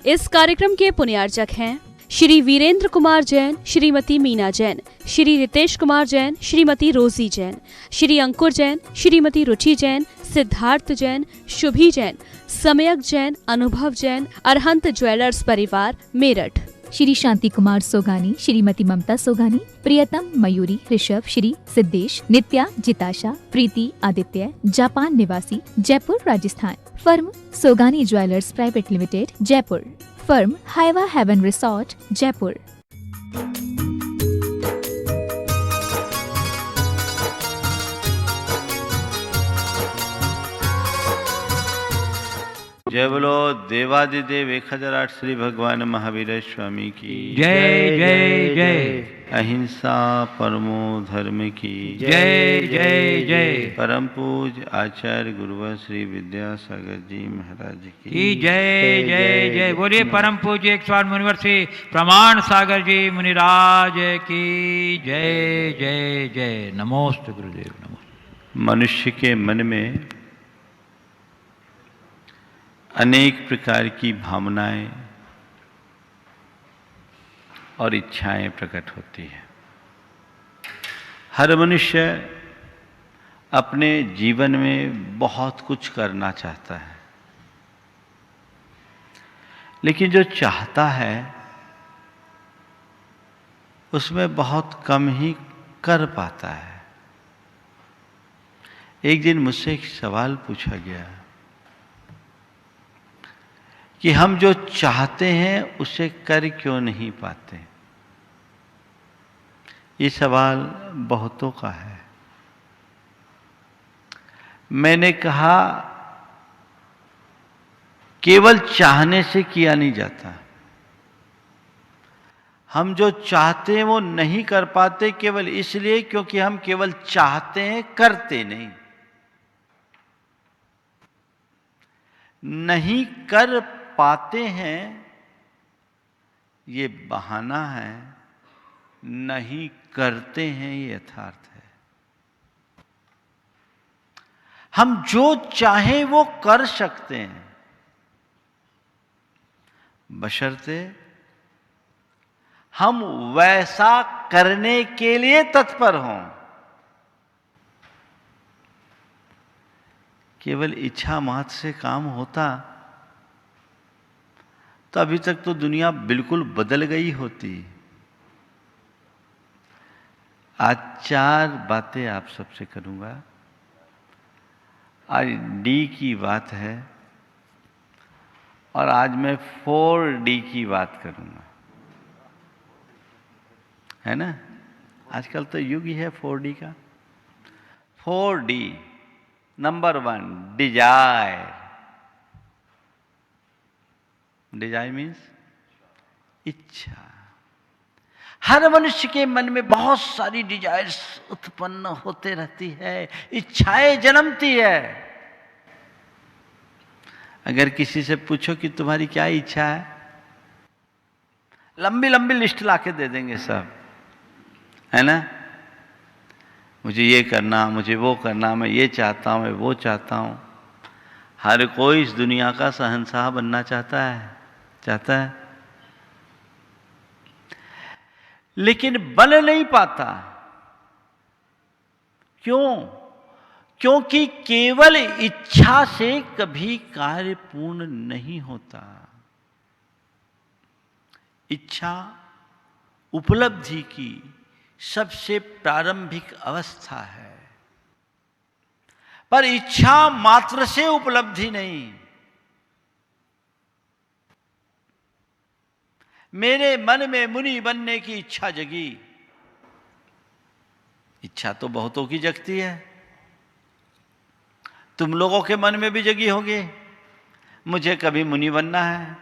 इस कार्यक्रम के पुण्यार्चक हैं श्री वीरेंद्र कुमार जैन, श्रीमती मीना जैन, श्री रितेश कुमार जैन, श्रीमती रोजी जैन, श्री अंकुर जैन, श्रीमती रुचि जैन, सिद्धार्थ जैन, शुभी जैन, समयक जैन, अनुभव जैन, अरहंत ज्वेलर्स परिवार, मेरठ। श्री शांति कुमार सोगानी, श्रीमती ममता सोगानी, प्रियतम मयूरी, ऋषभ, श्री सिद्धेश, नित्या, जिताशा, प्रीति, आदित्य, जापान निवासी, Jaipur Rajasthan. Firm Sogani jewellers private limited, Jaipur. Firm हाइवा हेवन रिसोर्ट, जयपुर। जय बोलो देवादिदेव 1008 श्री भगवान महावीर स्वामी की जय जय जय। अहिंसा परमो धर्म की जय जय जय। परम पूज आचार्य गुरुवर श्री विद्यासागर जी महाराज की जय जय जय। बोलिए परम पूज्य 108 मुनिवर श्री प्रमाण सागर जी मुनिराज की जय जय जय। नमोस्तु गुरुदेव, नमोस्तु। मनुष्य के मन में अनेक प्रकार की भावनाएं और इच्छाएं प्रकट होती हैं। हर मनुष्य अपने जीवन में बहुत कुछ करना चाहता है, लेकिन जो चाहता है उसमें बहुत कम ही कर पाता है। एक दिन मुझसे एक सवाल पूछा गया कि हम जो चाहते हैं उसे कर क्यों नहीं पाते। ये सवाल बहुतों का है। मैंने कहा केवल चाहने से किया नहीं जाता। हम जो चाहते हैं वो नहीं कर पाते केवल इसलिए क्योंकि हम केवल चाहते हैं, करते नहीं कर पाते हैं। ये बहाना है, नहीं करते हैं ये यथार्थ है। हम जो चाहें वो कर सकते हैं, बशर्ते हम वैसा करने के लिए तत्पर हों। केवल इच्छा मात्र से काम होता तो अभी तक तो दुनिया बिल्कुल बदल गई होती। आज 4 बातें आप सबसे करूंगा। आज डी की बात है और आज मैं 4D की बात करूंगा, है ना। आजकल तो युग ही है 4D का। 4D। Number 1 Dzire. Dzire means इच्छा। हर मनुष्य के मन में बहुत सारी डिजायर्स उत्पन्न होते रहती है, इच्छाएं जन्मती है। अगर किसी से पूछो कि तुम्हारी क्या इच्छा है, लंबी लंबी लिस्ट लाके दे देंगे सब, है ना। मुझे ये करना, मुझे वो करना, मैं ये चाहता हूं, मैं वो चाहता हूं। हर कोई इस दुनिया का शहंशाह बनना चाहता है, लेकिन बन नहीं पाता। क्यों? क्योंकि केवल इच्छा से कभी कार्य पूर्ण नहीं होता। इच्छा उपलब्धि की सबसे प्रारंभिक अवस्था है, पर इच्छा मात्र से उपलब्धि नहीं। मेरे मन में मुनि बनने की इच्छा जगी। इच्छा तो बहुतों की जगती है, तुम लोगों के मन में भी जगी होगी। मुझे कभी मुनि बनना है,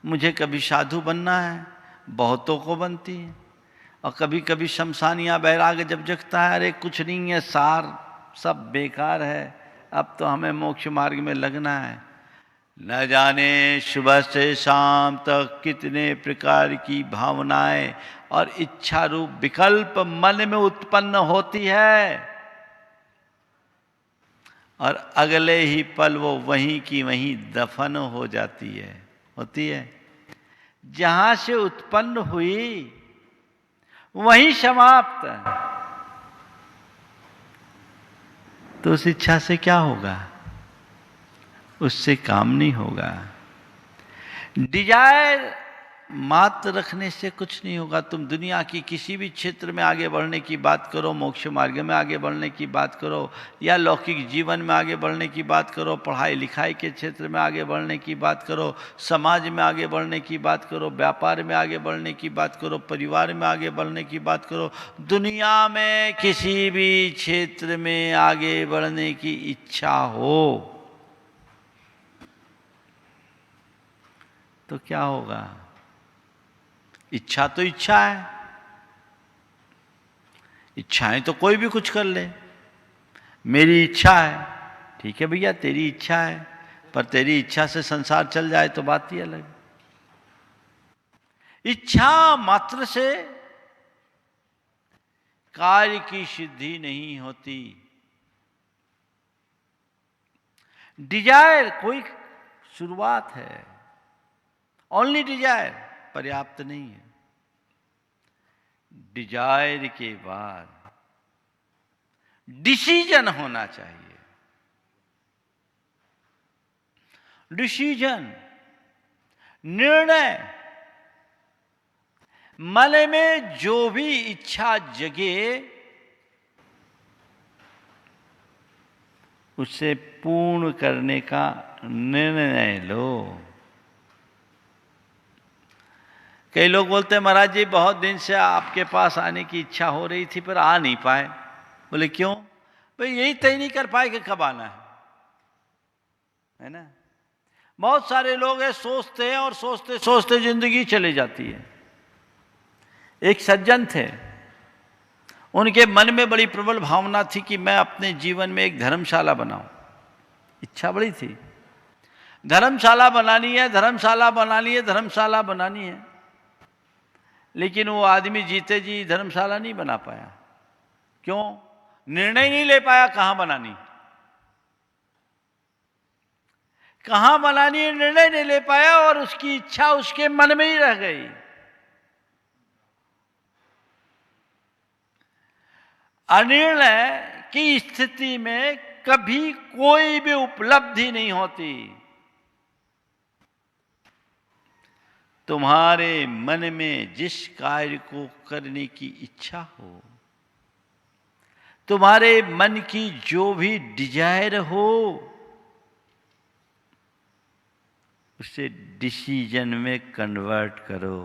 मुझे कभी साधु बनना है, बहुतों को बनती है। और कभी कभी शमशानिया बैराग जब जगता है, अरे कुछ नहीं है, सार सब बेकार है, अब तो हमें मोक्ष मार्ग में लगना है। न जाने सुबह से शाम तक कितने प्रकार की भावनाएं और इच्छा रूप विकल्प मन में उत्पन्न होती है, और अगले ही पल वो वहीं की वहीं दफन हो जाती है। होती है। जहां से उत्पन्न हुई वहीं समाप्त। तो उस इच्छा से क्या होगा? उससे काम नहीं होगा। डिजायर मात्र रखने से कुछ नहीं होगा। तुम दुनिया की किसी भी क्षेत्र में आगे बढ़ने की बात करो, मोक्ष मार्ग में आगे बढ़ने की बात करो, या लौकिक जीवन में आगे बढ़ने की बात करो, पढ़ाई लिखाई के क्षेत्र में आगे बढ़ने की बात करो, समाज में आगे बढ़ने की बात करो, व्यापार में आगे बढ़ने की बात करो, परिवार में आगे बढ़ने की बात करो, दुनिया में किसी भी क्षेत्र में आगे बढ़ने की इच्छा हो तो क्या होगा? इच्छा तो इच्छा है। इच्छाएं तो कोई भी कुछ कर ले। मेरी इच्छा है, ठीक है भैया तेरी इच्छा है, पर तेरी इच्छा से संसार चल जाए तो बात ही अलग। इच्छा मात्र से कार्य की सिद्धि नहीं होती। डिजायर कोई शुरुआत है, ओनली डिजायर पर्याप्त नहीं है। डिजायर के बाद डिसीजन होना चाहिए। डिसीजन, निर्णय। मन में जो भी इच्छा जगे उसे पूर्ण करने का निर्णय लो। कई लोग बोलते हैं महाराज जी बहुत दिन से आपके पास आने की इच्छा हो रही थी पर आ नहीं पाए। बोले क्यों? भाई यही तय नहीं कर पाए कि कब आना है ना। बहुत सारे लोग हैं सोचते हैं और सोचते सोचते जिंदगी चली जाती है। एक सज्जन थे, उनके मन में बड़ी प्रबल भावना थी कि मैं अपने जीवन में एक धर्मशाला बनाऊं। इच्छा बड़ी थी, धर्मशाला बनानी है, धर्मशाला बनानी है, धर्मशाला बनानी है। लेकिन वो आदमी जीते जी धर्मशाला नहीं बना पाया। क्यों? निर्णय नहीं ले पाया कहां बनानी, कहां बनानी है निर्णय नहीं ले पाया, और उसकी इच्छा उसके मन में ही रह गई। अनिर्णय की स्थिति में कभी कोई भी उपलब्धि नहीं होती। तुम्हारे मन में जिस कार्य को करने की इच्छा हो, तुम्हारे मन की जो भी डिजायर हो, उसे डिसीजन में कन्वर्ट करो।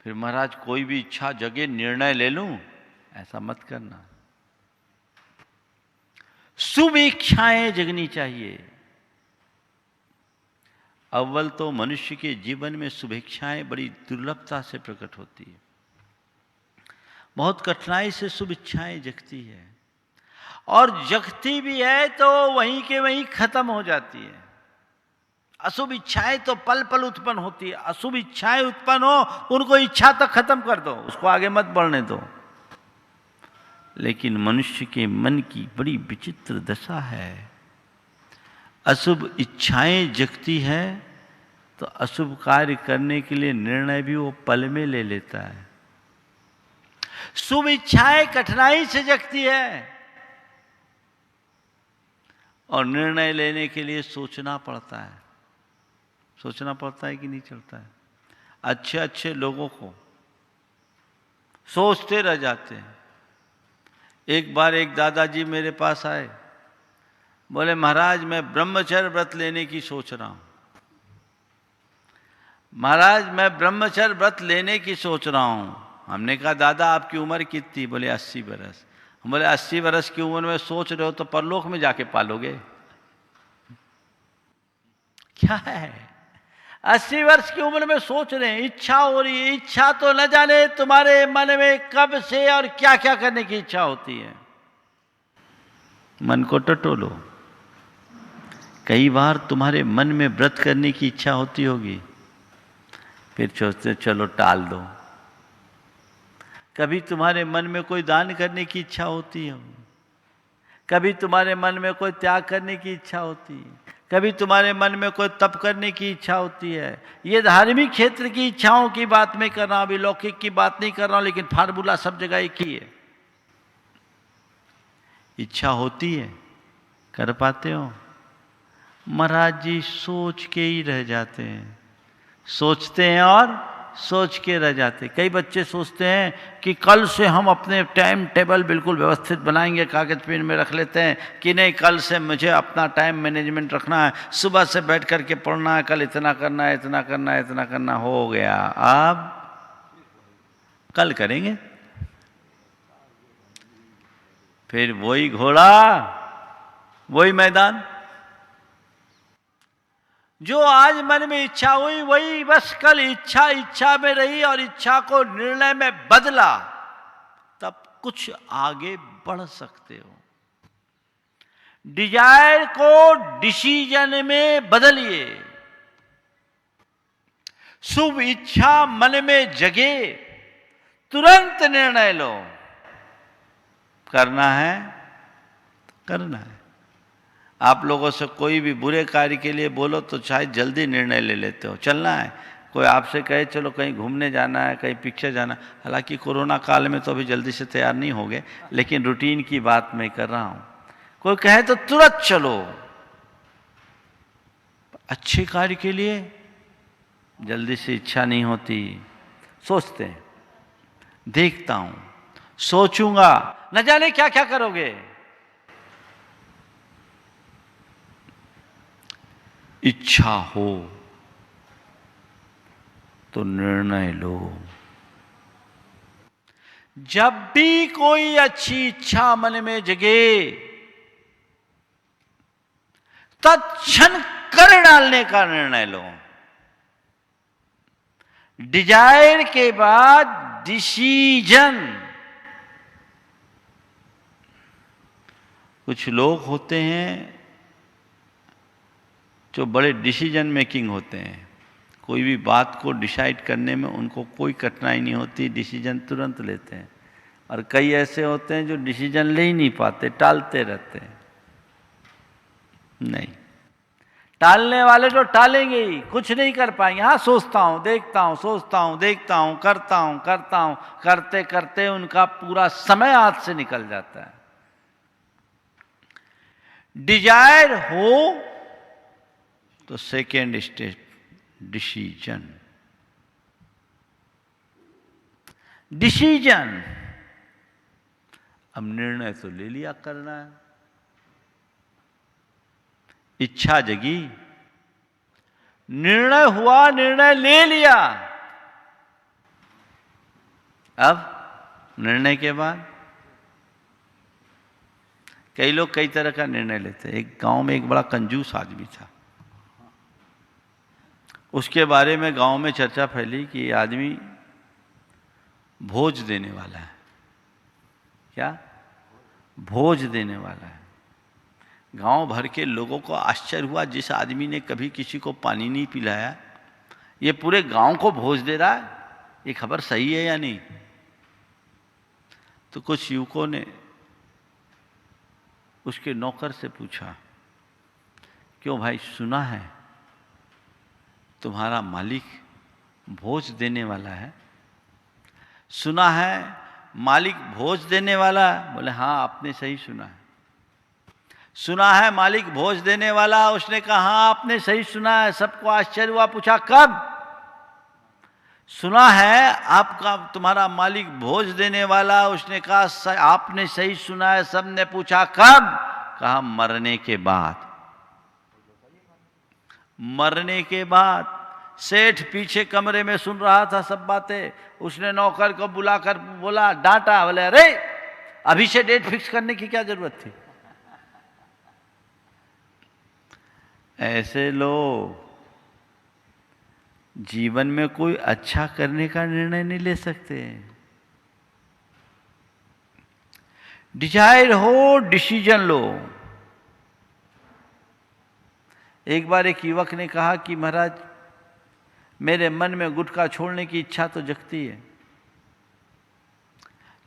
फिर महाराज कोई भी इच्छा जगे निर्णय ले लूं, ऐसा मत करना। शुभ इच्छाएं जगनी चाहिए। अव्वल तो मनुष्य के जीवन में शुभेच्छाएं बड़ी दुर्लभता से प्रकट होती है। बहुत कठिनाई से शुभ इच्छाएं जगती है, और जगती भी है तो वहीं के वहीं खत्म हो जाती है। अशुभ इच्छाएं तो पल पल उत्पन्न होती है। अशुभ इच्छाएं उत्पन्न हो, उनको इच्छा तक खत्म कर दो, उसको आगे मत बढ़ने दो। लेकिन मनुष्य के मन की बड़ी विचित्र दशा है। अशुभ इच्छाएं जगती है तो अशुभ कार्य करने के लिए निर्णय भी वो पल में ले लेता है। शुभ इच्छाएं कठिनाई से जगती है, और निर्णय लेने के लिए सोचना पड़ता है। सोचना पड़ता है कि नहीं चलता है? अच्छे अच्छे लोगों को सोचते रह जाते हैं। एक बार एक दादाजी मेरे पास आए, बोले महाराज मैं ब्रह्मचर्य व्रत लेने की सोच रहा हूं। महाराज मैं ब्रह्मचर्य व्रत लेने की सोच रहा हूं। हमने कहा दादा आपकी उम्र कितनी? बोले 80 बरस। हम बोले 80 बरस की उम्र में सोच रहे हो तो परलोक में जाके पालोगे? क्या है, 80 वर्ष की उम्र में सोच रहे हैं, इच्छा हो रही है। इच्छा तो न जाने तुम्हारे मन में कब से और क्या क्या करने की इच्छा होती है। मन को टटोलो। कई बार तुम्हारे मन में व्रत करने की इच्छा होती होगी, फिर सोचते चलो टाल दो। कभी तुम्हारे मन में कोई दान करने की इच्छा होती है, कभी तुम्हारे मन में कोई त्याग करने की इच्छा होती है, कभी तुम्हारे मन में कोई तप करने की इच्छा होती है। ये धार्मिक क्षेत्र की इच्छाओं की बात मैं कर रहा हूं, अभी लौकिक की बात नहीं कर रहा हूं, लेकिन फार्मूला सब जगह एक ही है। इच्छा होती है, कर पाते हो? महाराज जी सोच के ही रह जाते हैं, सोचते हैं और सोच के रह जाते। कई बच्चे सोचते हैं कि कल से हम अपने टाइम टेबल बिल्कुल व्यवस्थित बनाएंगे, कागज पेन में रख लेते हैं कि नहीं कल से मुझे अपना टाइम मैनेजमेंट रखना है, सुबह से बैठ करके पढ़ना है, कल इतना करना है, इतना करना है, इतना करना। हो गया, अब कल करेंगे। फिर वही घोड़ा वही मैदान। जो आज मन में इच्छा हुई वही बस कल इच्छा में रही और इच्छा को निर्णय में बदला, तब कुछ आगे बढ़ सकते हो। डिजायर को डिसीजन में बदलिए। शुभ इच्छा मन में जगे, तुरंत निर्णय लो। करना है करना है। आप लोगों से कोई भी बुरे कार्य के लिए बोलो तो शायद जल्दी निर्णय ले लेते हो, चलना है। कोई आपसे कहे चलो कहीं घूमने जाना है, कहीं पिक्चर जाना, हालांकि कोरोना काल में तो अभी जल्दी से तैयार नहीं हो गए, लेकिन रूटीन की बात मैं कर रहा हूं। कोई कहे तो तुरंत चलो। अच्छे कार्य के लिए जल्दी से इच्छा नहीं होती, सोचते हैं, देखता हूं, सोचूंगा, न जाने क्या क्या करोगे। इच्छा हो तो निर्णय लो। जब भी कोई अच्छी इच्छा मन में जगे, तत्क्षण कर डालने का निर्णय लो। डिजायर के बाद डिसीजन। कुछ लोग होते हैं जो बड़े डिसीजन मेकिंग होते हैं, कोई भी बात को डिसाइड करने में उनको कोई कठिनाई नहीं होती, डिसीजन तुरंत लेते हैं। और कई ऐसे होते हैं जो डिसीजन ले ही नहीं पाते, टालते रहते हैं। नहीं, टालने वाले तो टालेंगे ही, कुछ नहीं कर पाएंगे। हाँ, सोचता हूं, देखता हूं, सोचता हूं, देखता हूं, करता हूं, करते करते उनका पूरा समय हाथ से निकल जाता है। डिजायर हो तो सेकेंड स्टेज डिसीजन। डिसीजन, अब निर्णय तो ले लिया करना है। इच्छा जगी, निर्णय हुआ, निर्णय ले लिया। अब निर्णय के बाद कई लोग कई तरह का निर्णय लेते हैं। एक गांव में एक बड़ा कंजूस आदमी था, उसके बारे में गांव में चर्चा फैली कि ये आदमी भोज देने वाला है। क्या? भोज देने वाला है। गांव भर के लोगों को आश्चर्य हुआ, जिस आदमी ने कभी किसी को पानी नहीं पिलाया, ये पूरे गांव को भोज दे रहा है, ये खबर सही है या नहीं? तो कुछ युवकों ने उसके नौकर से पूछा, क्यों भाई, सुना है तुम्हारा मालिक भोज देने वाला है? सुना है मालिक भोज देने वाला? बोले हाँ, आपने सही सुना है। सुना है मालिक भोज देने वाला? उसने कहा हाँ, आपने सही सुना है। सबको आश्चर्य हुआ, पूछा कब? सुना है आपका तुम्हारा मालिक भोज देने वाला? उसने कहा आपने सही सुना है। सबने पूछा कब? कहा मरने के बाद। मरने के बाद। सेठ पीछे कमरे में सुन रहा था सब बातें। उसने नौकर को बुलाकर बोला, डांटा, बोले अरे अभी से डेट फिक्स करने की क्या जरूरत थी? ऐसे लोग जीवन में कोई अच्छा करने का निर्णय नहीं ले सकते। डिजायर हो, डिसीजन लो। एक बार एक युवक ने कहा कि महाराज, मेरे मन में गुटखा छोड़ने की इच्छा तो जगती है,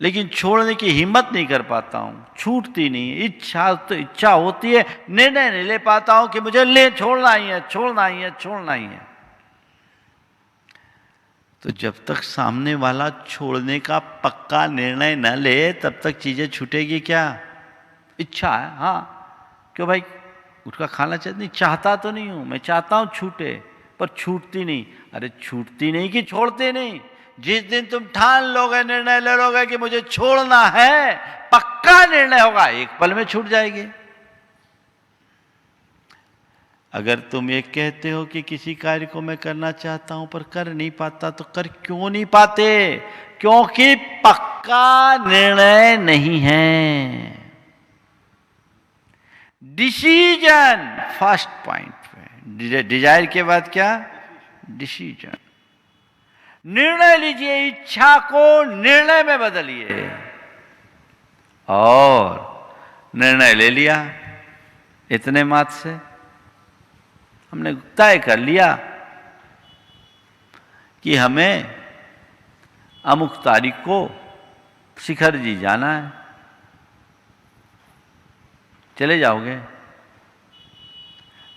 लेकिन छोड़ने की हिम्मत नहीं कर पाता हूं, छूटती नहीं। इच्छा तो इच्छा होती है, निर्णय नहीं ले पाता हूं कि मुझे ले छोड़ना ही है, छोड़ना ही है, छोड़ना ही है। तो जब तक सामने वाला छोड़ने का पक्का निर्णय न ले तब तक चीजें छूटेगी क्या? इच्छा है, हाँ, क्यों भाई गुटखा खाना चाहिए? नहीं, चाहता तो नहीं हूं, मैं चाहता हूं छूटे, पर छूटती नहीं। अरे छूटती नहीं कि छोड़ते नहीं। जिस दिन तुम ठान लोगे, निर्णय ले लोगे कि मुझे छोड़ना है, पक्का निर्णय होगा, एक पल में छूट जाएगी। अगर तुम ये कहते हो कि किसी कार्य को मैं करना चाहता हूं पर कर नहीं पाता, तो कर क्यों नहीं पाते? क्योंकि पक्का निर्णय नहीं है। डिसीजन फर्स्ट पॉइंट पे, डिजायर के बाद क्या? डिसीजन। निर्णय लीजिए, इच्छा को निर्णय में बदलिए। और निर्णय ले लिया, इतने मात्र से हमने तय कर लिया कि हमें अमुक तारीख को शिखर जी जाना है। चले जाओगे,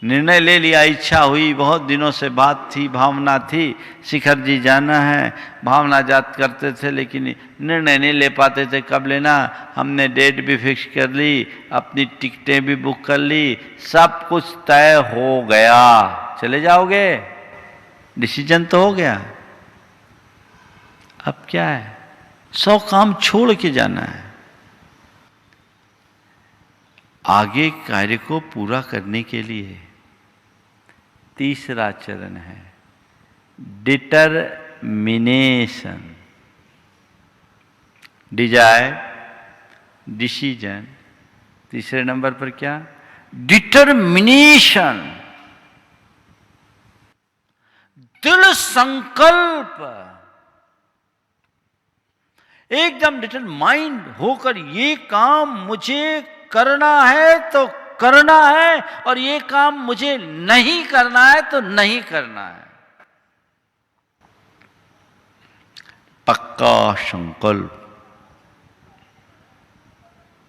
निर्णय ले लिया, इच्छा हुई, बहुत दिनों से बात थी, भावना थी, शिखर जी जाना है। भावना जात करते थे लेकिन निर्णय नहीं ले पाते थे। कब लेना? हमने डेट भी फिक्स कर ली, अपनी टिकटें भी बुक कर ली, सब कुछ तय हो गया। चले जाओगे, डिसीजन तो हो गया। अब क्या है? 100 काम छोड़ के जाना है। आगे कार्य को पूरा करने के लिए तीसरा चरण है डिटरमिनेशन। डिजायर, डिसीजन, तीसरे नंबर पर क्या? डिटरमिनेशन, दृढ़ संकल्प। एकदम डिटरमाइंड होकर ये काम मुझे करना है तो करना है, और ये काम मुझे नहीं करना है तो नहीं करना है। पक्का संकल्प।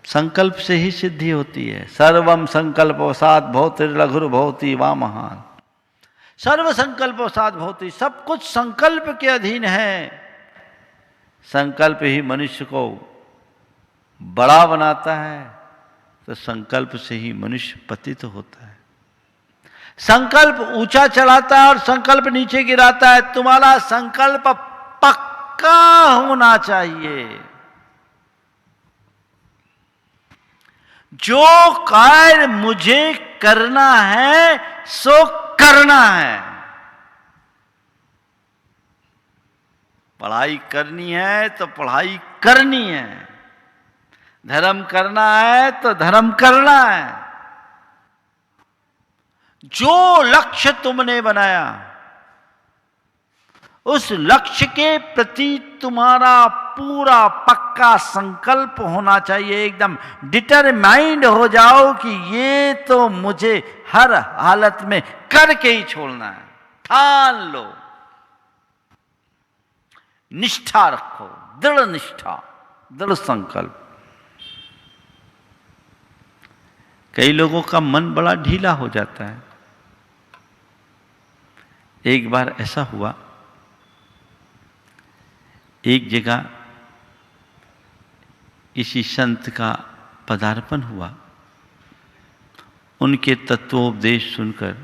संकल्प से ही सिद्धि होती है। सर्वम संकल्पवशात भवति लघुर भवति वा महान। सर्व संकल्पवशात भवति, सब कुछ संकल्प के अधीन है। संकल्प ही मनुष्य को बड़ा बनाता है, तो संकल्प से ही मनुष्य पतित होता है। संकल्प ऊंचा चढ़ाता है और संकल्प नीचे गिराता है। तुम्हारा संकल्प पक्का होना चाहिए। जो कार्य मुझे करना है सो करना है। पढ़ाई करनी है तो पढ़ाई करनी है, धर्म करना है तो धर्म करना है। जो लक्ष्य तुमने बनाया उस लक्ष्य के प्रति तुम्हारा पूरा पक्का संकल्प होना चाहिए। एकदम डिटरमाइंड हो जाओ कि ये तो मुझे हर हालत में करके ही छोड़ना है। ठान लो, निष्ठा रखो, दृढ़ निष्ठा, दृढ़ संकल्प। कई लोगों का मन बड़ा ढीला हो जाता है। एक बार ऐसा हुआ, एक जगह किसी संत का पदार्पण हुआ। उनके तत्वोपदेश सुनकर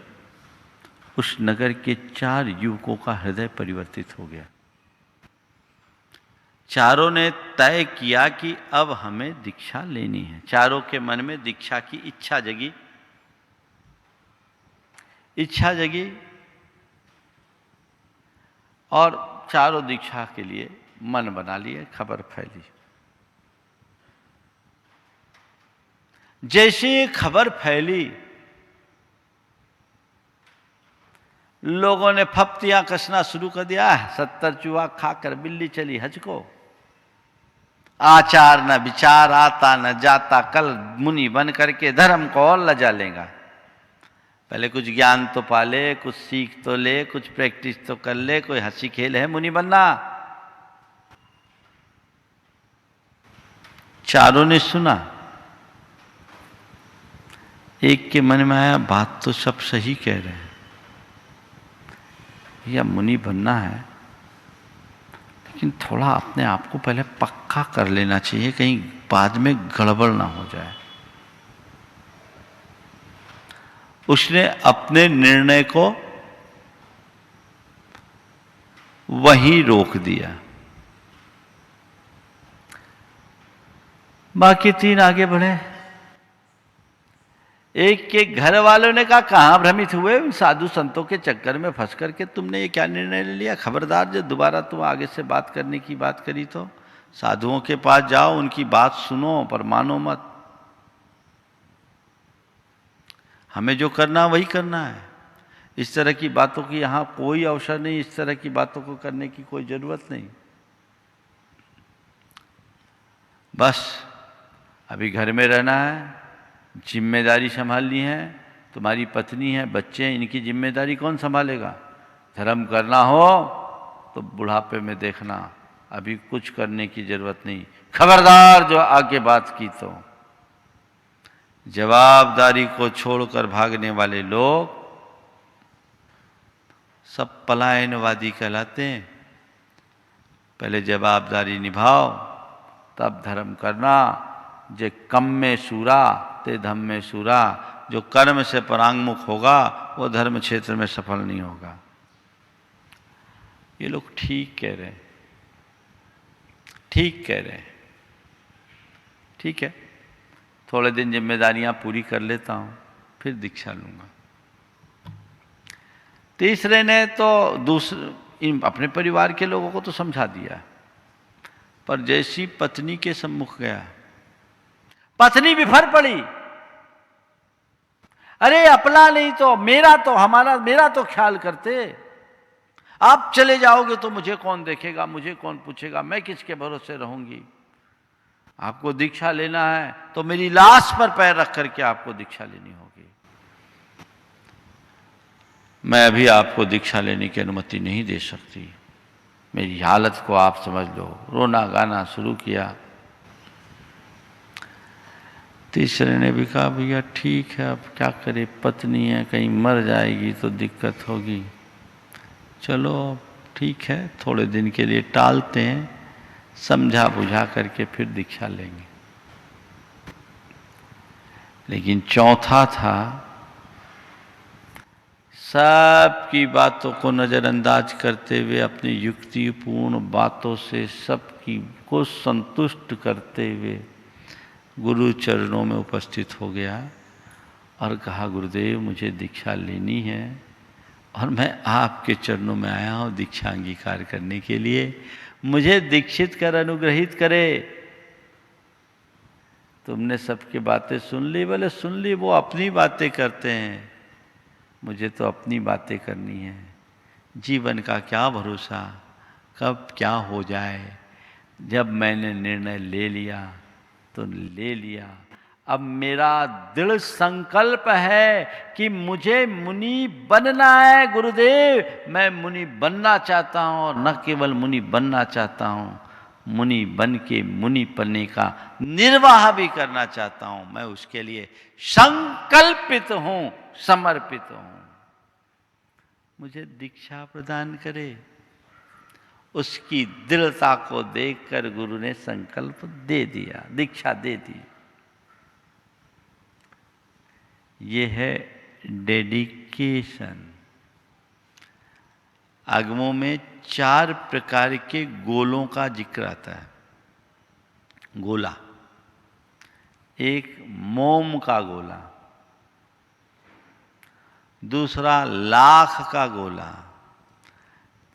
उस नगर के 4 युवकों का हृदय परिवर्तित हो गया। चारों ने तय किया कि अब हमें दीक्षा लेनी है। चारों के मन में दीक्षा की इच्छा जगी। इच्छा जगी और चारों दीक्षा के लिए मन बना लिए। खबर फैली। जैसे ये खबर फैली, लोगों ने फप्तियां कसना शुरू कर दिया। 70 चूहा खाकर बिल्ली चली हज को। आचार न विचार, आता न जाता, कल मुनि बन करके धर्म को और लजा लेगा। पहले कुछ ज्ञान तो पाले, कुछ सीख तो ले, कुछ प्रैक्टिस तो कर ले। कोई हंसी खेल है मुनि बनना? चारों ने सुना। एक के मन में आया, बात तो सब सही कह रहे हैं, या मुनि बनना है, लेकिन थोड़ा अपने आप को पहले पक्का कर लेना चाहिए, कहीं बाद में गड़बड़ ना हो जाए। उसने अपने निर्णय को वहीं रोक दिया। बाकी 3 आगे बढ़े। एक के घर वालों ने कहा, कहां भ्रमित हुए उन साधु संतों के चक्कर में फंस करके तुमने ये क्या निर्णय ले लिया? खबरदार, जो दोबारा तुम आगे से बात करने की बात करी तो साधुओं के पास जाओ, उनकी बात सुनो, पर मानो मत। हमें जो करना वही करना है। इस तरह की बातों की यहां कोई अवसर नहीं, इस तरह की बातों को करने की कोई जरूरत नहीं। बस अभी घर में रहना है, जिम्मेदारी संभालनी है, तुम्हारी पत्नी है, बच्चे हैं, इनकी जिम्मेदारी कौन संभालेगा? धर्म करना हो तो बुढ़ापे में देखना, अभी कुछ करने की जरूरत नहीं। खबरदार जो आगे बात की तो। जवाबदारी को छोड़कर भागने वाले लोग सब पलायनवादी कहलाते हैं। पहले जवाबदारी निभाओ, तब धर्म करना। जे कम में सूरा ते धम में सूरा, जो कर्म से परांगमुख होगा वो धर्म क्षेत्र में सफल नहीं होगा। ये लोग ठीक कह रहे हैं, ठीक कह रहे हैं। ठीक है, थोड़े दिन जिम्मेदारियां पूरी कर लेता हूं, फिर दीक्षा लूंगा। तीसरे ने तो अपने परिवार के लोगों को तो समझा दिया, पर जैसी पत्नी के सम्मुख गया, पत्नी विफर पड़ी। अरे अपना नहीं तो मेरा तो हमारा, मेरा तो ख्याल करते। आप चले जाओगे तो मुझे कौन देखेगा, मुझे कौन पूछेगा, मैं किसके भरोसे रहूंगी? आपको दीक्षा लेना है तो मेरी लाश पर पैर रख करके आपको दीक्षा लेनी होगी। मैं अभी आपको दीक्षा लेने की अनुमति नहीं दे सकती। मेरी हालत को आप समझ लो। रोना गाना शुरू किया। तीसरे ने भी कहा, भैया ठीक है, अब क्या करे, पत्नी है, कहीं मर जाएगी तो दिक्कत होगी। चलो ठीक है, थोड़े दिन के लिए टालते हैं, समझा बुझा करके फिर दीक्षा लेंगे। लेकिन चौथा था, सबकी बातों को नज़रअंदाज करते हुए, अपनी युक्तिपूर्ण बातों से सबकी को संतुष्ट करते हुए गुरु चरणों में उपस्थित हो गया और कहा, गुरुदेव मुझे दीक्षा लेनी है और मैं आपके चरणों में आया हूँ दीक्षा अंगीकार करने के लिए। मुझे दीक्षित कर अनुग्रहित करे। तुमने सबकी बातें सुन ली? बोले सुन ली, वो अपनी बातें करते हैं, मुझे तो अपनी बातें करनी है। जीवन का क्या भरोसा, कब क्या हो जाए। जब मैंने निर्णय ले लिया तो ले लिया। अब मेरा दृढ़ संकल्प है कि मुझे मुनि बनना है गुरुदेव। मैं मुनि बनना चाहता हूं, और न केवल मुनि बनना चाहता हूं, मुनि बन के मुनि बनने का निर्वाह भी करना चाहता हूं। मैं उसके लिए संकल्पित हूं, समर्पित हूं। मुझे दीक्षा प्रदान करे। उसकी दृढ़ता को देखकर गुरु ने संकल्प दे दिया, दीक्षा दे दी। ये है डेडिकेशन। आगमों में 4 प्रकार के गोलों का जिक्र आता है। गोला, एक मोम का गोला, दूसरा लाख का गोला,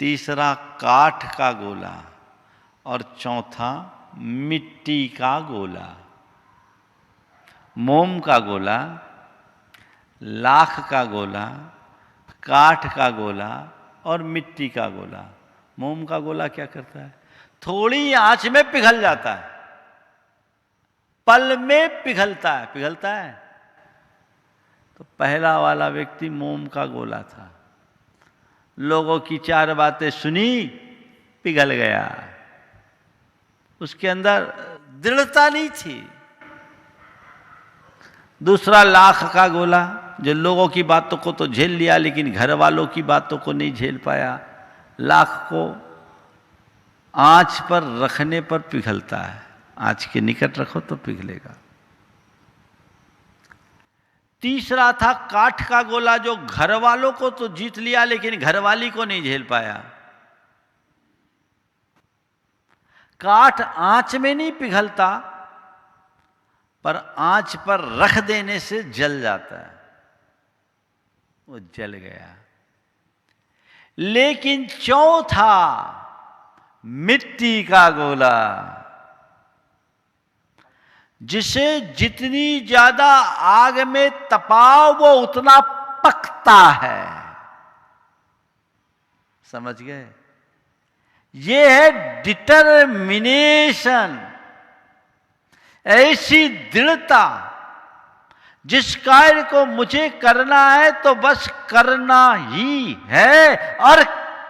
तीसरा काठ का गोला और चौथा मिट्टी का गोला। मोम का गोला, लाख का गोला, काठ का गोला और मिट्टी का गोला। मोम का गोला क्या करता है? थोड़ी आंच में पिघल जाता है, पल में पिघलता है। पिघलता है तो पहला वाला व्यक्ति मोम का गोला था। लोगों की 4 बातें सुनी, पिघल गया। उसके अंदर दृढ़ता नहीं थी। दूसरा लाख का गोला, जो लोगों की बातों को तो झेल लिया लेकिन घर वालों की बातों को नहीं झेल पाया। लाख को आंच पर रखने पर पिघलता है, आंच के निकट रखो तो पिघलेगा। तीसरा था काठ का गोला, जो घर वालों को तो जीत लिया लेकिन घरवाली को नहीं झेल पाया। काठ आंच में नहीं पिघलता, पर आंच पर रख देने से जल जाता है, वो जल गया। लेकिन चौथा मिट्टी का गोला, जिसे जितनी ज्यादा आग में तपाओ वो उतना पकता है। समझ गए? ये है डिटर्मिनेशन, ऐसी दृढ़ता, जिस कार्य को मुझे करना है तो बस करना ही है और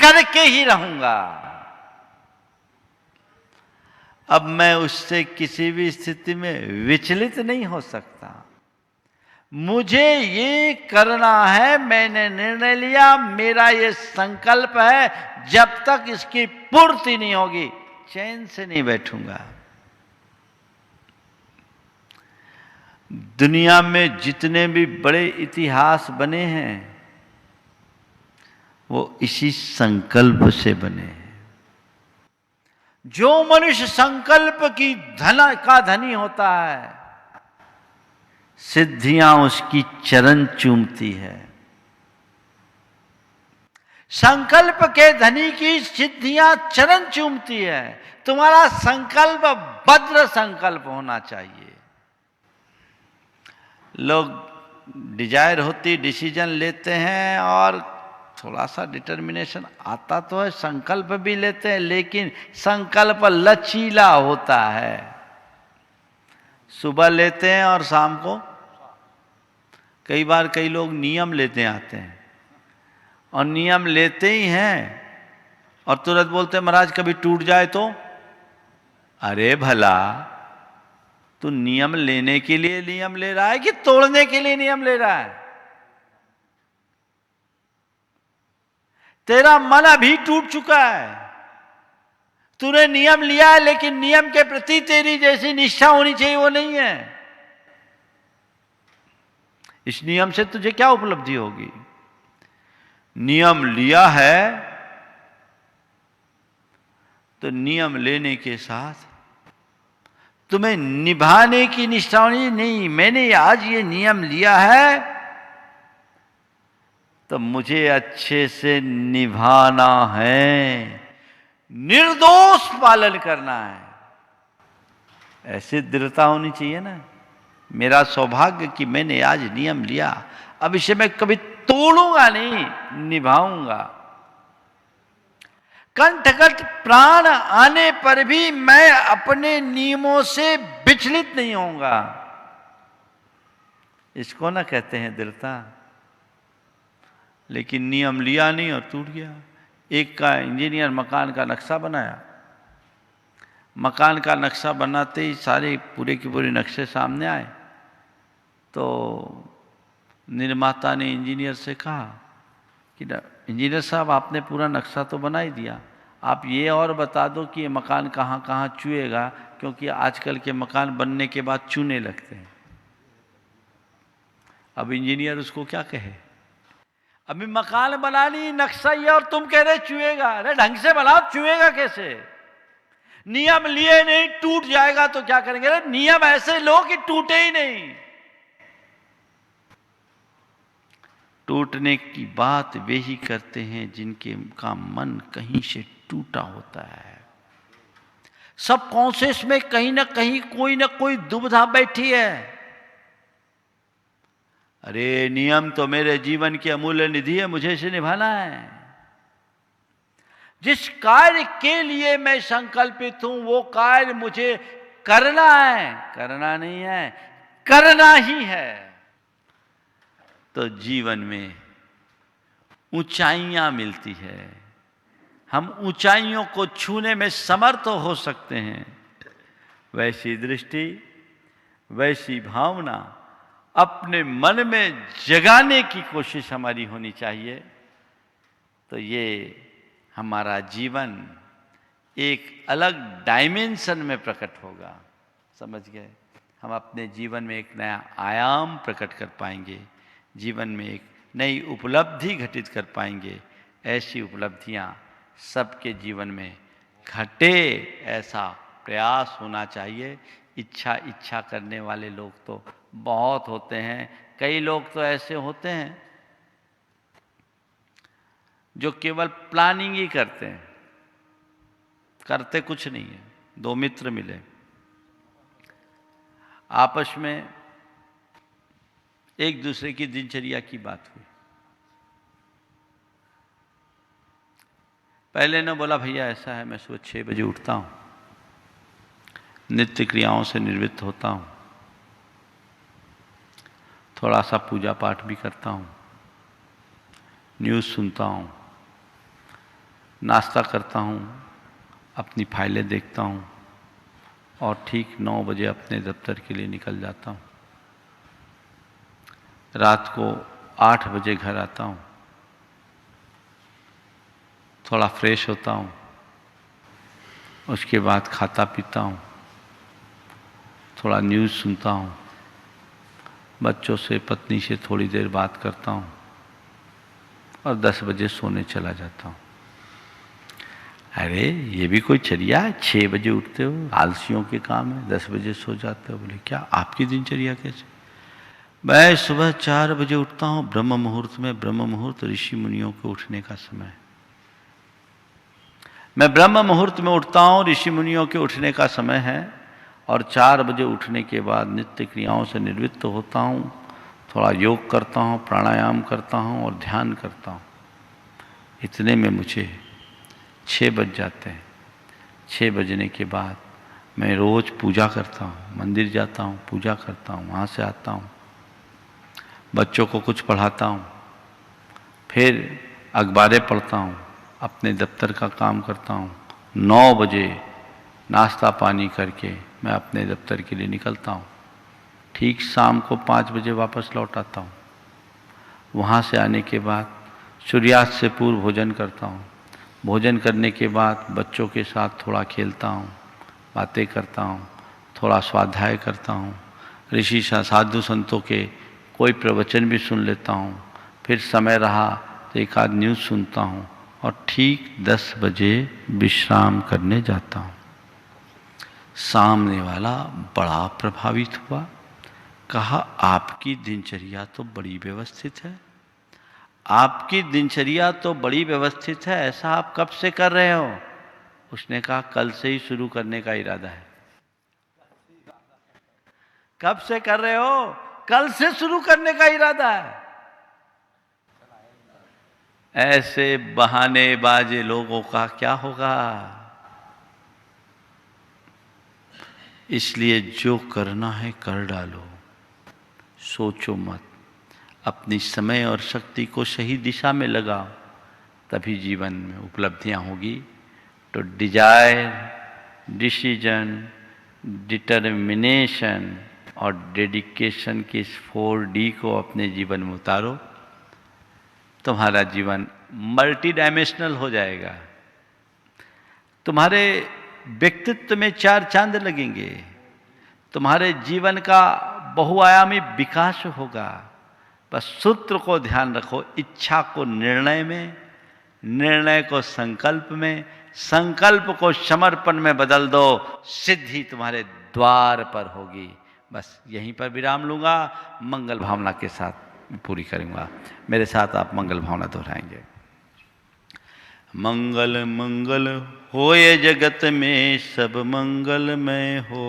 करके ही रहूंगा। अब मैं उससे किसी भी स्थिति में विचलित नहीं हो सकता। मुझे ये करना है, मैंने निर्णय लिया, मेरा ये संकल्प है, जब तक इसकी पूर्ति नहीं होगी चैन से नहीं बैठूंगा। दुनिया में जितने भी बड़े इतिहास बने हैं वो इसी संकल्प से बने हैं। जो मनुष्य संकल्प की का धनी होता है, सिद्धियां उसकी चरण चूमती है। संकल्प के धनी की सिद्धियां चरण चूमती है। तुम्हारा संकल्प भद्र संकल्प होना चाहिए। लोग डिजायर होती, डिसीजन लेते हैं और थोड़ा सा डिटर्मिनेशन आता तो है, संकल्प भी लेते हैं, लेकिन संकल्प लचीला होता है। सुबह लेते हैं और शाम को, कई बार कई लोग नियम लेते आते हैं और नियम लेते ही हैं और तुरंत बोलते हैं महाराज कभी टूट जाए तो। अरे भला, तू नियम लेने के लिए नियम ले रहा है कि तोड़ने के लिए नियम ले रहा है? तेरा मन अभी टूट चुका है। तूने नियम लिया है लेकिन नियम के प्रति तेरी जैसी निष्ठा होनी चाहिए वो नहीं है। इस नियम से तुझे क्या उपलब्धि होगी? नियम लिया है तो नियम लेने के साथ तुम्हें निभाने की निष्ठा होनी नहीं। मैंने आज ये नियम लिया है तो मुझे अच्छे से निभाना है, निर्दोष पालन करना है। ऐसी दृढ़ता होनी चाहिए ना। मेरा सौभाग्य कि मैंने आज नियम लिया, अब इसे मैं कभी तोड़ूंगा नहीं, निभाऊंगा। कंठगत प्राण आने पर भी मैं अपने नियमों से विचलित नहीं होऊंगा। इसको ना कहते हैं दृढ़ता। लेकिन नियम लिया नहीं और टूट गया। एक का इंजीनियर मकान का नक्शा बनाया, मकान का नक्शा बनाते ही सारे पूरे के पूरे नक्शे सामने आए तो निर्माता ने इंजीनियर से कहा कि इंजीनियर साहब आपने पूरा नक्शा तो बना ही दिया, आप ये और बता दो कि ये मकान कहाँ कहाँ चुएगा, क्योंकि आजकल के मकान बनने के बाद चूने लगते हैं। अब इंजीनियर उसको क्या कहे? अभी मकान बनानी नक्शा ये और तुम कह रहे चुएगा। अरे ढंग से बनाओ, चुएगा कैसे? नियम लिए नहीं, टूट जाएगा तो क्या करेंगे? अरे नियम ऐसे लो कि टूटे ही नहीं। टूटने की बात वे ही करते हैं जिनके का मन कहीं से टूटा होता है। सब कॉन्शियस में कहीं ना कहीं कोई ना कोई दुविधा बैठी है। अरे नियम तो मेरे जीवन की अमूल्य निधि है, मुझे इसे निभाना है। जिस कार्य के लिए मैं संकल्पित हूं वो कार्य मुझे करना है, करना नहीं है, करना ही है। तो जीवन में ऊंचाइयां मिलती है, हम ऊंचाइयों को छूने में समर्थ हो सकते हैं। वैसी दृष्टि, वैसी भावना अपने मन में जगाने की कोशिश हमारी होनी चाहिए। तो ये हमारा जीवन एक अलग डायमेंशन में प्रकट होगा। समझ गए? हम अपने जीवन में एक नया आयाम प्रकट कर पाएंगे, जीवन में एक नई उपलब्धि घटित कर पाएंगे। ऐसी उपलब्धियां सबके जीवन में घटे, ऐसा प्रयास होना चाहिए। इच्छा करने वाले लोग तो बहुत होते हैं। कई लोग तो ऐसे होते हैं जो केवल प्लानिंग ही करते हैं, करते कुछ नहीं है। दो मित्र मिले, आपस में एक दूसरे की दिनचर्या की बात हुई। पहले ने बोला, भैया ऐसा है, मैं सुबह 6 बजे उठता हूँ, नित्य क्रियाओं से निवृत्त होता हूँ, थोड़ा सा पूजा पाठ भी करता हूँ, न्यूज़ सुनता हूँ, नाश्ता करता हूँ, अपनी फाइलें देखता हूँ और ठीक 9 बजे अपने दफ्तर के लिए निकल जाता हूँ। रात को 8 बजे घर आता हूँ, थोड़ा फ्रेश होता हूँ, उसके बाद खाता पीता हूँ, थोड़ा न्यूज़ सुनता हूँ, बच्चों से, पत्नी से थोड़ी देर बात करता हूँ और 10 बजे सोने चला जाता हूँ। अरे ये भी कोई चर्या है? 6 बजे उठते हो, आलसियों के काम है, 10 बजे सो जाते हो। बोले क्या आपकी दिनचर्या कैसे? मैं सुबह 4 बजे उठता हूँ, ब्रह्म मुहूर्त में। ब्रह्म मुहूर्त ऋषि मुनियों के उठने का समय है। मैं ब्रह्म मुहूर्त में उठता हूँ, ऋषि मुनियों के उठने का समय है, और 4 बजे उठने के बाद नित्य क्रियाओं से निवृत्त होता हूँ, थोड़ा योग करता हूँ, प्राणायाम करता हूँ और ध्यान करता हूँ। इतने में मुझे 6 बज जाते हैं। 6 बजने के बाद मैं रोज़ पूजा करता हूँ, मंदिर जाता हूँ, पूजा करता हूँ, वहाँ से आता हूँ, बच्चों को कुछ पढ़ाता हूँ, फिर अखबारें पढ़ता हूँ, अपने दफ्तर का काम करता हूँ। 9 बजे नाश्ता पानी करके मैं अपने दफ्तर के लिए निकलता हूँ। ठीक शाम को 5 बजे वापस लौट आता हूँ। वहाँ से आने के बाद सूर्यास्त से पूर्व भोजन करता हूँ। भोजन करने के बाद बच्चों के साथ थोड़ा खेलता हूँ, बातें करता हूँ, थोड़ा स्वाध्याय करता हूँ, ऋषि साधु संतों के कोई प्रवचन भी सुन लेता हूँ। फिर समय रहा तो एक आध न्यूज़ सुनता हूँ और ठीक 10 बजे विश्राम करने जाता हूँ। सामने वाला बड़ा प्रभावित हुआ, कहा आपकी दिनचर्या तो बड़ी व्यवस्थित है, आपकी दिनचर्या तो बड़ी व्यवस्थित है, ऐसा आप कब से कर रहे हो? उसने कहा कल से ही शुरू करने का इरादा है। कब से कर रहे हो? कल से शुरू करने का इरादा है। ऐसे बहानेबाज लोगों का क्या होगा? इसलिए जो करना है कर डालो, सोचो मत, अपनी समय और शक्ति को सही दिशा में लगाओ, तभी जीवन में उपलब्धियां होगी। तो डिजायर, डिसीजन, डिटर्मिनेशन और डेडिकेशन के इस 4D को अपने जीवन में उतारो, तुम्हारा जीवन मल्टी डायमेंशनल हो जाएगा। तुम्हारे व्यक्तित्व में 4 चांद लगेंगे, तुम्हारे जीवन का बहुआयामी विकास होगा। बस सूत्र को ध्यान रखो, इच्छा को निर्णय में, निर्णय को संकल्प में, संकल्प को समर्पण में बदल दो, सिद्धि तुम्हारे द्वार पर होगी। बस यहीं पर विराम लूंगा, मंगल भावना के साथ पूरी करूंगा। मेरे साथ आप मंगल भावना दोहराएंगे। मंगल मंगल होए जगत में सब मंगलमय हो।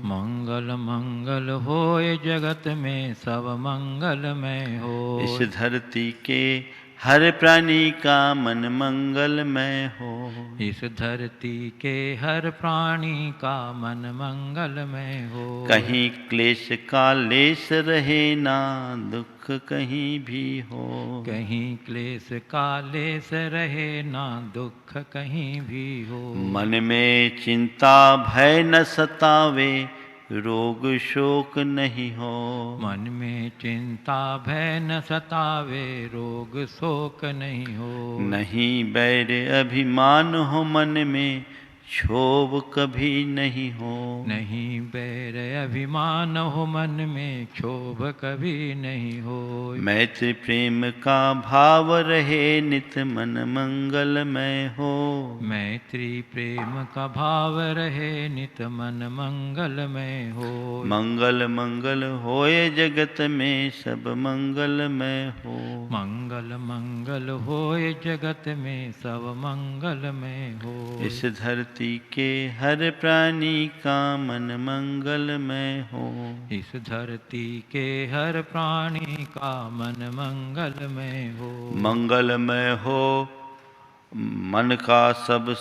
मंगल मंगल होए जगत में सब मंगलमय हो। इस धरती के हर प्राणी का मन मंगलमय हो। इस धरती के हर प्राणी का मन मंगलमय हो। कहीं क्लेश का लेस रहे ना, दुख दुख कहीं भी हो। कहीं क्लेश कालेश रहे ना दुख कहीं भी हो। मन में चिंता भय न सतावे, रोग शोक नहीं हो। मन में चिंता भय न सतावे, रोग शोक नहीं हो। नहीं बैर अभिमान हो मन में, क्षोभ कभी नहीं हो। नहीं बैर अभिमान हो मन में, क्षोभ कभी नहीं हो। मैत्री प्रेम का भाव रहे नित मन मंगलमय हो। मैत्री प्रेम का भाव रहे नित मन मंगलमय हो। मंगल मंगल होए जगत में सब मंगलमय हो। मंगल मंगल होए जगत में सब मंगलमय हो। इस धरती के हर प्राणी का मन मंगलमय हो। इस धरती के हर प्राणी का मन मंगलमय हो। मंगलमय हो मन का सब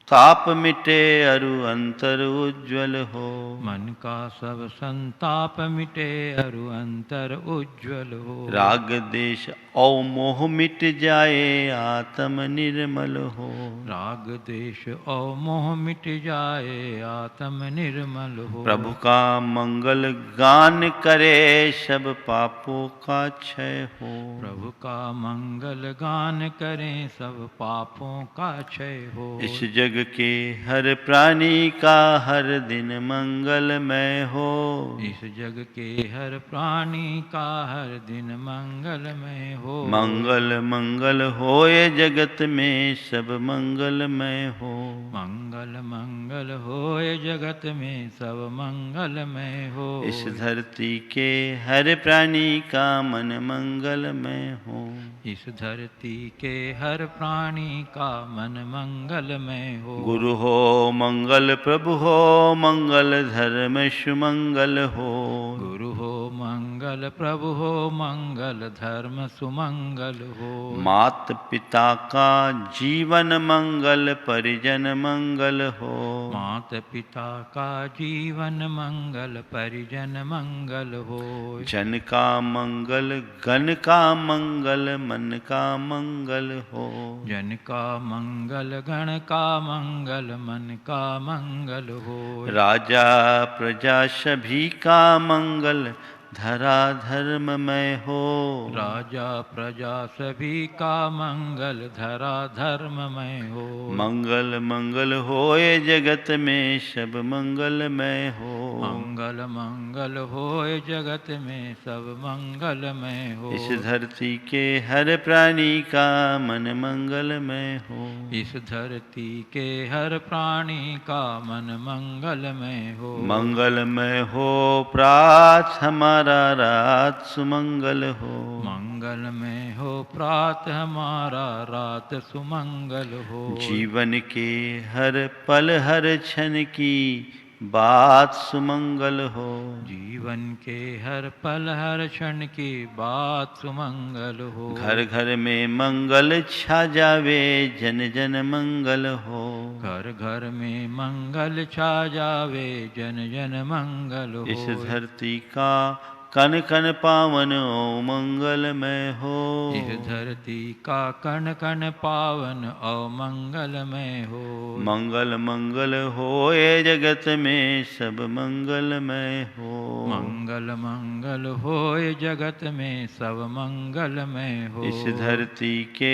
ताप मिटे, अरु अंतर उज्ज्वल हो। मन का सब संताप मिटे, अरु अंतर उज्ज्वल हो। राग देश और मोह मिट जाए, आत्म निर्मल हो। राग देश और मोह मिट जाए, आत्म निर्मल हो। प्रभु का मंगल गान करे, सब पापों का क्षय हो। प्रभु का मंगल गान करें, सब पापों का क्षय हो। इस जग के हर प्राणी का हर दिन मंगलमय हो। इस जग के हर प्राणी का हर दिन मंगलमय हो। मंगल मंगल होए जगत में सब मंगलमय हो। मंगल मंगल होए जगत में सब मंगलमय हो। इस धरती के हर प्राणी का मन मंगलमय हो। इस धरती के हर प्राणी का मन मंगलमय हो। गुरु हो मंगल, प्रभु हो मंगल, धर्म सुमंगल हो। गुरु हो मंगल, प्रभु हो मंगल, धर्म सुमंगल हो। मात पिता का जीवन मंगल, परिजन मंगल हो। मात पिता का जीवन मंगल, परिजन मंगल हो। जन का मंगल, गण का मंगल, मन का मंगल हो। जन का मंगल, गण का मंगल, मन का मंगल हो। राजा प्रजा सभी का मंगल, धरा धर्ममय हो। राजा प्रजा सभी का मंगल, धरा धर्ममय हो। मंगल मंगल होए जगत में सब मंगलमय हो। मंगल मंगल होए जगत में सब मंगलमय हो। इस धरती के हर प्राणी का मन मंगलमय हो। इस धरती के हर प्राणी का मन मंगलमय हो। मंगलमय हो प्रात हमारा, रात सुमंगल हो। मंगल में हो प्रात हमारा, रात सुमंगल हो। जीवन के हर पल हर क्षण की बात सुमंगल हो। जीवन के हर पल हर क्षण की बात सुमंगल हो। घर घर में मंगल छा जावे, जन जन मंगल हो। घर घर में मंगल छा जावे, जन जन मंगल हो। इस धरती का कन कन पावन ओ मंगलमय हो। इस धरती का कण कण पावन और मंगलमय हो। मंगल मंगल होए जगत में सब मंगलमय हो। मंगल मंगल होए जगत में सब मंगलमय हो। इस धरती के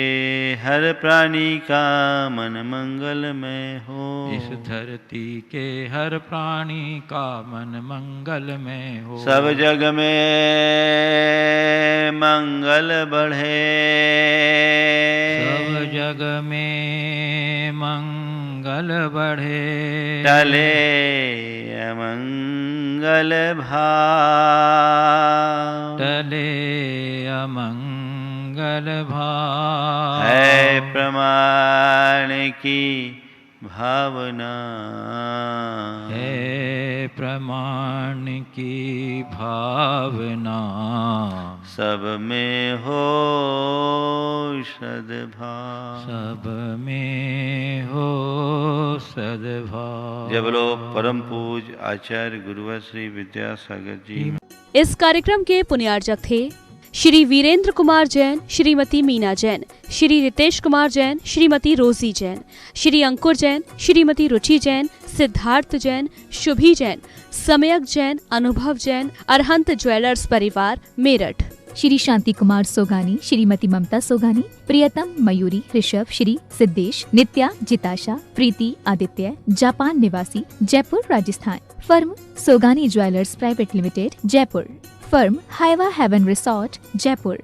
हर प्राणी का मन मंगलमय हो। इस धरती के हर प्राणी का मन मंगलमय हो। सब जग में मंगल बढ़े। सब जग में मंगल बढ़े। टले अमंगल भाव। टले अमंगल भाव। है प्रमाण की भावना। है प्रमाण की भावना। सब में हो सद्भाव। सब में हो सद्भाव। जब लोग परम पूज आचार्य गुरुवर श्री विद्यासागर जी इस कार्यक्रम के पुण्यार्चक थे श्री वीरेंद्र कुमार जैन, श्रीमती मीना जैन, श्री रितेश कुमार जैन, श्रीमती रोजी जैन, श्री अंकुर जैन, श्रीमती रुचि जैन, सिद्धार्थ जैन, शुभी जैन, समयक जैन, अनुभव जैन, अरहंत ज्वेलर्स परिवार, मेरठ। श्री शांति कुमार सोगानी, श्रीमती ममता सोगानी, प्रियतम मयूरी ऋषभ, श्री सिद्धेश, नित्या जिताशा, प्रीति आदित्य, जापान निवासी, Jaipur Rajasthan. Firm Sogani jewellers private limited, Jaipur. Firm हाइवा हेवन रिसोर्ट, जयपुर।